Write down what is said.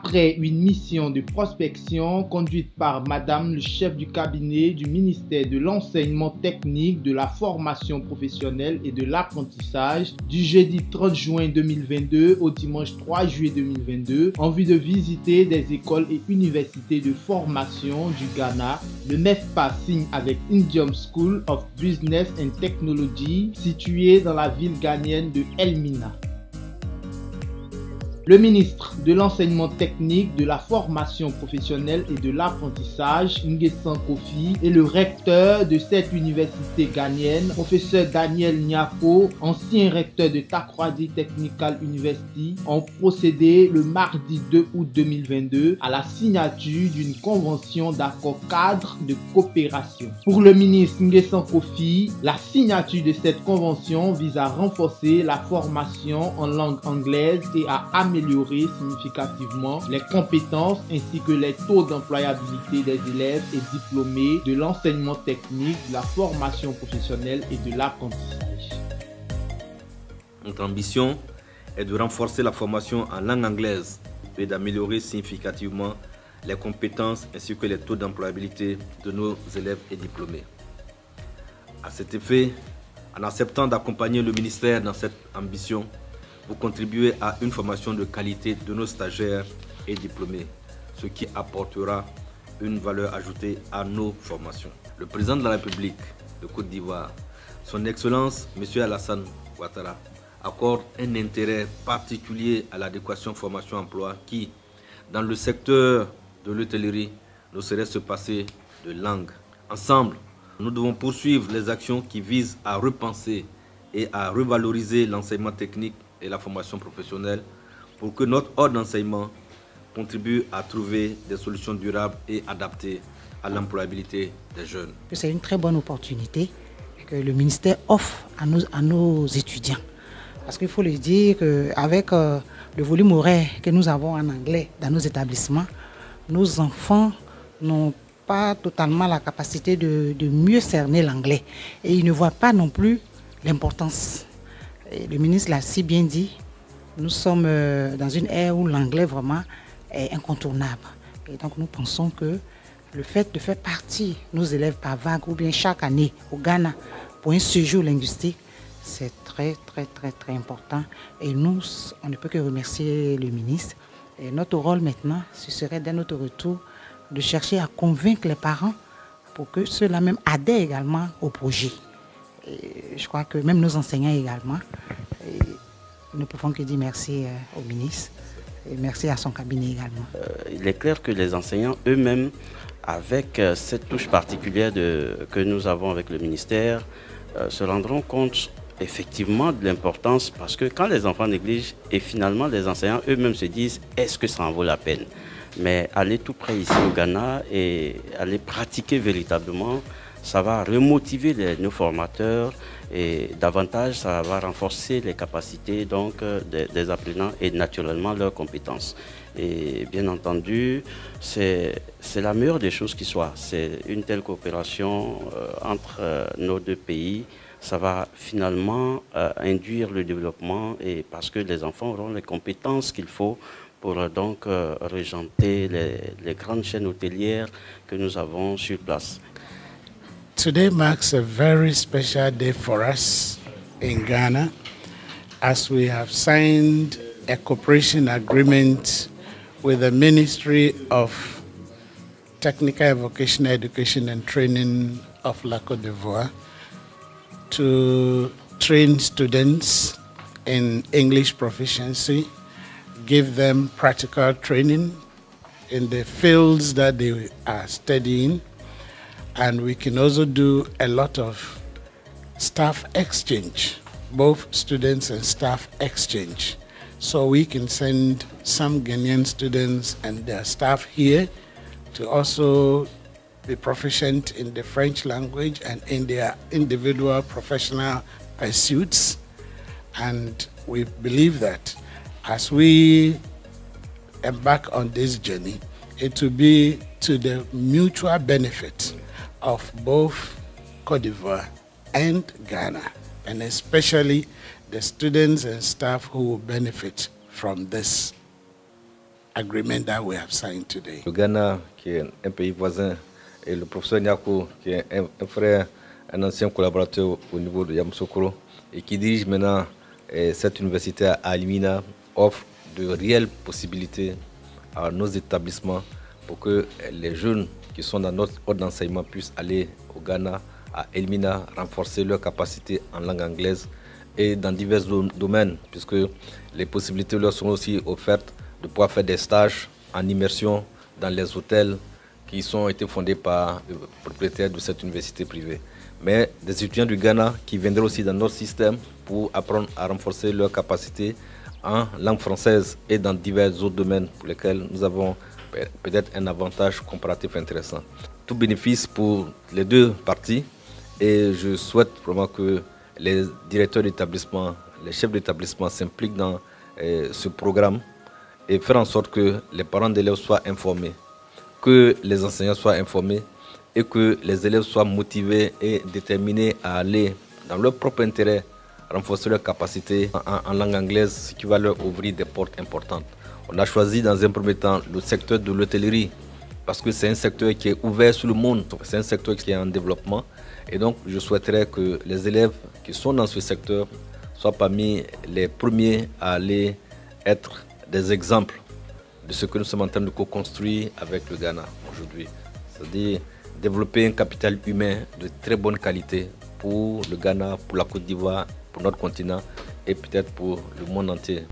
Après une mission de prospection conduite par Madame le chef du cabinet du ministère de l'enseignement technique, de la formation professionnelle et de l'apprentissage du jeudi 30 juin 2022 au dimanche 3 juillet 2022 en vue de visiter des écoles et universités de formation du Ghana, le MEFPA signe avec Indium School of Business and Technology située dans la ville ghanéenne de Elmina. Le ministre de l'enseignement technique, de la formation professionnelle et de l'apprentissage, Nguessan Kofi, et le recteur de cette université ghanéenne, professeur Daniel Nyako, ancien recteur de Takoradi Technical University, ont procédé le mardi 2 août 2022 à la signature d'une convention d'accord cadre de coopération. Pour le ministre Nguessan Kofi, la signature de cette convention vise à renforcer la formation en langue anglaise et à améliorer significativement les compétences ainsi que les taux d'employabilité des élèves et diplômés de l'enseignement technique, de la formation professionnelle et de l'apprentissage. Notre ambition est de renforcer la formation en langue anglaise et d'améliorer significativement les compétences ainsi que les taux d'employabilité de nos élèves et diplômés. À cet effet, en acceptant d'accompagner le ministère dans cette ambition, vous contribuez à une formation de qualité de nos stagiaires et diplômés, ce qui apportera une valeur ajoutée à nos formations. Le président de la République de Côte d'Ivoire, son Excellence M. Alassane Ouattara, accorde un intérêt particulier à l'adéquation formation-emploi qui, dans le secteur de l'hôtellerie, ne saurait se passer de langue. Ensemble, nous devons poursuivre les actions qui visent à repenser et à revaloriser l'enseignement technique et la formation professionnelle pour que notre ordre d'enseignement contribue à trouver des solutions durables et adaptées à l'employabilité des jeunes. C'est une très bonne opportunité que le ministère offre à nos étudiants. Parce qu'il faut le dire qu'avec le volume horaire que nous avons en anglais dans nos établissements, nos enfants n'ont pas totalement la capacité de mieux cerner l'anglais. Et ils ne voient pas non plus l'importance. Le ministre l'a si bien dit, nous sommes dans une ère où l'anglais vraiment est incontournable. Et donc nous pensons que le fait de faire partie nos élèves par vague ou bien chaque année au Ghana pour un séjour linguistique, c'est très important. Et nous, on ne peut que remercier le ministre. Et notre rôle maintenant, ce serait dès notre retour de chercher à convaincre les parents pour que ceux-là même adhèrent également au projet. Et je crois que même nos enseignants également, nous ne pouvons que dire merci au ministre et merci à son cabinet également. Il est clair que les enseignants eux-mêmes, avec cette touche particulière que nous avons avec le ministère, se rendront compte effectivement de l'importance, parce que quand les enfants négligent et finalement les enseignants eux-mêmes se disent est-ce que ça en vaut la peine? Mais aller tout près ici au Ghana et aller pratiquer véritablement, ça va remotiver nos formateurs et davantage ça va renforcer les capacités donc, des apprenants et naturellement leurs compétences. Et bien entendu, c'est la meilleure des choses qui soit. C'est une telle coopération entre nos deux pays. Ça va finalement induire le développement et parce que les enfants auront les compétences qu'il faut pour donc régenter les grandes chaînes hôtelières que nous avons sur place. Today marks a very special day for us in Ghana as we have signed a cooperation agreement with the Ministry of Technical and Vocational Education and Training of La Côte d'Ivoire to train students in English proficiency, give them practical training in the fields that they are studying, and we can also do a lot of staff exchange, both students and staff exchange. So we can send some Ghanaian students and their staff here to also be proficient in the French language and in their individual professional pursuits. And we believe that as we embark on this journey, it will be to the mutual benefit of both Côte d'Ivoire and Ghana, and especially the students and staff who will benefit from this. agreement that we have signed today. Le Ghana, qui est un pays voisin, et le professeur Nyako, qui est un frère, un ancien collaborateur au niveau de Yamoussoukro, et qui dirige maintenant cette université à Elmina, offre de réelles possibilités à nos établissements pour que les jeunes qui sont dans notre ordre d'enseignement puissent aller au Ghana, à Elmina, renforcer leurs capacités en langue anglaise et dans divers domaines, puisque les possibilités leur sont aussi offertes de pouvoir faire des stages en immersion dans les hôtels qui ont été fondés par le propriétaire de cette université privée. Mais des étudiants du Ghana qui viendraient aussi dans notre système pour apprendre à renforcer leurs capacités en langue française et dans divers autres domaines pour lesquels nous avons peut-être un avantage comparatif intéressant. Tout bénéfice pour les deux parties, et je souhaite vraiment que les directeurs d'établissement, les chefs d'établissement s'impliquent dans ce programme et faire en sorte que les parents d'élèves soient informés, que les enseignants soient informés et que les élèves soient motivés et déterminés à aller dans leur propre intérêt renforcer leurs capacités en langue anglaise, ce qui va leur ouvrir des portes importantes. On a choisi dans un premier temps le secteur de l'hôtellerie parce que c'est un secteur qui est ouvert sur le monde, c'est un secteur qui est en développement, et donc je souhaiterais que les élèves qui sont dans ce secteur soient parmi les premiers à aller être des exemples de ce que nous sommes en train de co-construire avec le Ghana aujourd'hui. C'est-à-dire développer un capital humain de très bonne qualité pour le Ghana, pour la Côte d'Ivoire, pour notre continent et peut-être pour le monde entier.